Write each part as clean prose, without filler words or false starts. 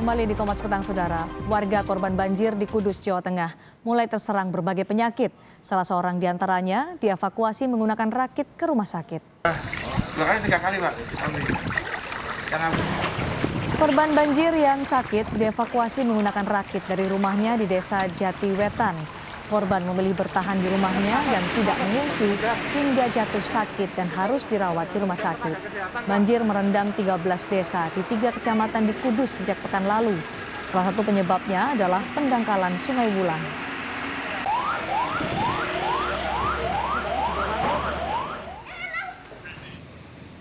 Kembali di Kompas Petang, Saudara. Warga korban banjir di Kudus, Jawa Tengah mulai terserang berbagai penyakit. Salah seorang di antaranya dievakuasi menggunakan rakit ke rumah sakit. 3 kali, Pak. Korban banjir yang sakit dievakuasi menggunakan rakit dari rumahnya di Desa Jatiwetan. Korban memilih bertahan di rumahnya dan tidak mengungsi hingga jatuh sakit dan harus dirawat di rumah sakit. Banjir merendam 13 desa di 3 kecamatan di Kudus sejak pekan lalu. Salah satu penyebabnya adalah pendangkalan Sungai Wulan.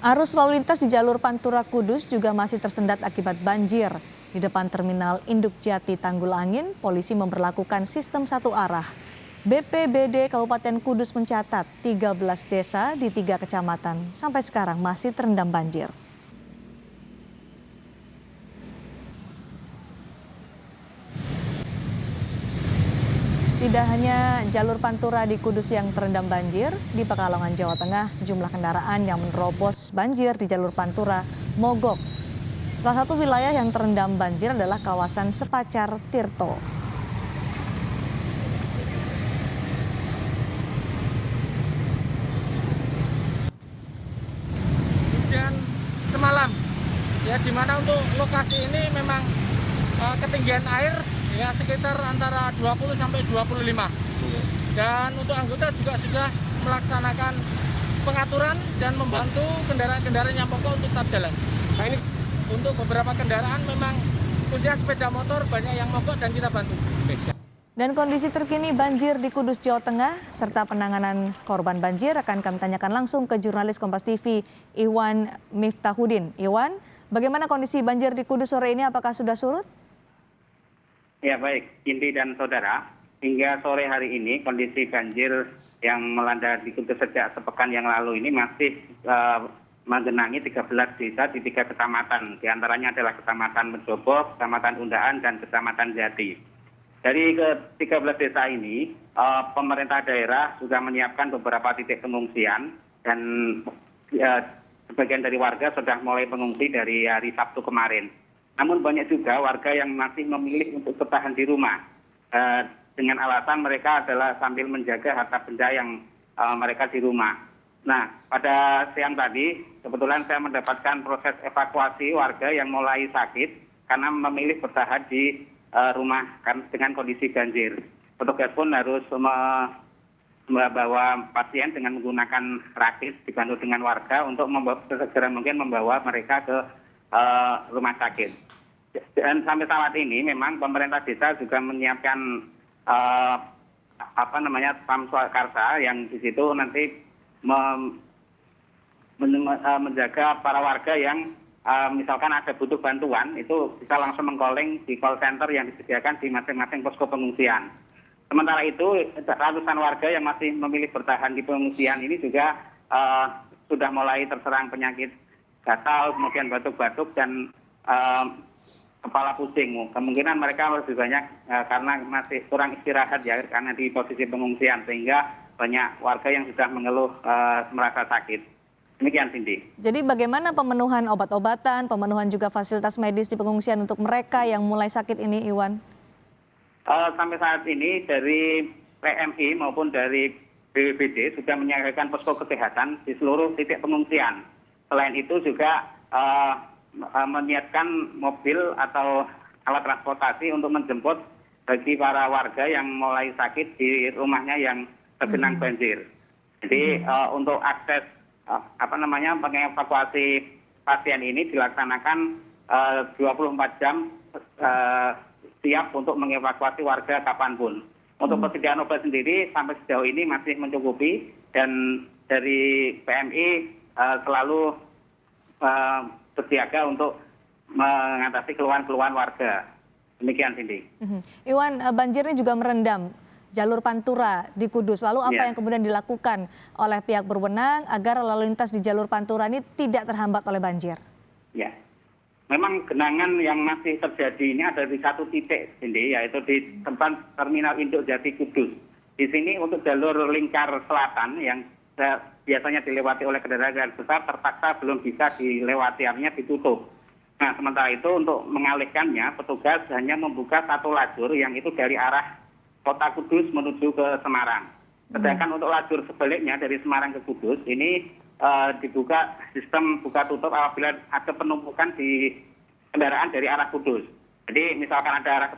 Arus lalu lintas di jalur Pantura Kudus juga masih tersendat akibat banjir. Di depan terminal Induk Jati Tanggul Angin, polisi memberlakukan sistem satu arah. BPBD Kabupaten Kudus mencatat 13 desa di 3 kecamatan sampai sekarang masih terendam banjir. Tidak hanya jalur Pantura di Kudus yang terendam banjir, di Pekalongan, Jawa Tengah, sejumlah kendaraan yang menerobos banjir di jalur Pantura mogok. Salah satu wilayah yang terendam banjir adalah kawasan Sepacar Tirto. Hujan semalam, ya, di mana untuk lokasi ini memang ketinggian air ya sekitar antara 20 sampai 25. Dan untuk anggota juga sudah melaksanakan pengaturan dan membantu kendaraan-kendaraan yang mogok untuk tetap jalan. Nah, ini untuk beberapa kendaraan memang khususnya sepeda motor banyak yang mogok dan kita bantu. Dan kondisi terkini banjir di Kudus, Jawa Tengah serta penanganan korban banjir akan kami tanyakan langsung ke jurnalis Kompas TV Iwan Miftahudin. Iwan, bagaimana kondisi banjir di Kudus sore ini? Apakah sudah surut? Ya, baik, Cindy dan saudara, hingga sore hari ini kondisi banjir yang melanda di Kudus sejak sepekan yang lalu ini masih menggenangi 13 desa di 3 kecamatan. Di antaranya adalah Kecamatan Mejobo, Kecamatan Undaan, dan Kecamatan Jati. Dari ke-13 desa ini, pemerintah daerah sudah menyiapkan beberapa titik pengungsian dan sebagian dari warga sudah mulai mengungsi dari hari Sabtu kemarin. Namun banyak juga warga yang masih memilih untuk bertahan di rumah dengan alasan mereka adalah sambil menjaga harta benda yang mereka di rumah. Nah, pada siang tadi kebetulan saya mendapatkan proses evakuasi warga yang mulai sakit karena memilih bertahan di rumah dengan kondisi banjir. Petugas pun harus membawa pasien dengan menggunakan rakit dibantu dengan warga untuk segera mungkin membawa mereka ke rumah sakit. Dan sampai saat ini memang pemerintah desa juga menyiapkan PAM Swakarsa yang di situ nanti menjaga para warga yang misalkan ada butuh bantuan itu bisa langsung mengcalling di call center yang disediakan di masing-masing posko pengungsian. Sementara itu ratusan warga yang masih memilih bertahan di pengungsian ini juga sudah mulai terserang penyakit gatal, kemudian batuk-batuk dan kepala pusing. Kemungkinan mereka lebih banyak karena masih kurang istirahat ya karena di posisi pengungsian sehingga banyak warga yang sudah mengeluh merasa sakit. Demikian, Cindy. Jadi bagaimana pemenuhan obat-obatan, pemenuhan juga fasilitas medis di pengungsian untuk mereka yang mulai sakit ini, Iwan? Sampai saat ini dari PMI maupun dari BPBD sudah menyiagakan posko kesehatan di seluruh titik pengungsian. Selain itu juga menyiapkan mobil atau alat transportasi untuk menjemput bagi para warga yang mulai sakit di rumahnya yang tergenang banjir. Jadi untuk akses mengevakuasi pasien ini dilaksanakan 24 jam siap untuk mengevakuasi warga kapanpun. Untuk persediaan obat sendiri sampai sejauh ini masih mencukupi dan dari PMI selalu bersiaga untuk mengatasi keluhan-keluhan warga. Demikian, Cindy. Iwan, banjirnya juga merendam jalur Pantura di Kudus. Lalu apa yang kemudian dilakukan oleh pihak berwenang agar lalu lintas di jalur Pantura ini tidak terhambat oleh banjir? Ya, memang genangan yang masih terjadi ini ada di satu titik, Cindy, yaitu di tempat terminal Induk Jati Kudus. Di sini untuk jalur lingkar selatan yang biasanya dilewati oleh kendaraan besar terpaksa belum bisa dilewati, artinya ditutup. Nah, sementara itu untuk mengalihkannya, petugas hanya membuka satu lajur yang itu dari arah Kota Kudus menuju ke Semarang. Sedangkan untuk lajur sebaliknya dari Semarang ke Kudus ini dibuka sistem buka tutup apabila ada penumpukan di kendaraan dari arah Kudus. Jadi misalkan ada arah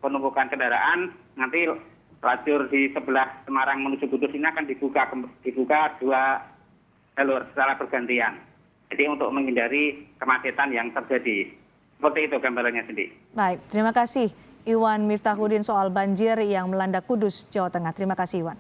penumpukan kendaraan, nanti lajur di sebelah Semarang menuju Kudus ini akan dibuka dua jalur secara bergantian. Jadi untuk menghindari kemacetan yang terjadi. Seperti itu gambarannya sendiri. Baik, terima kasih Iwan Miftahudin soal banjir yang melanda Kudus, Jawa Tengah. Terima kasih Iwan.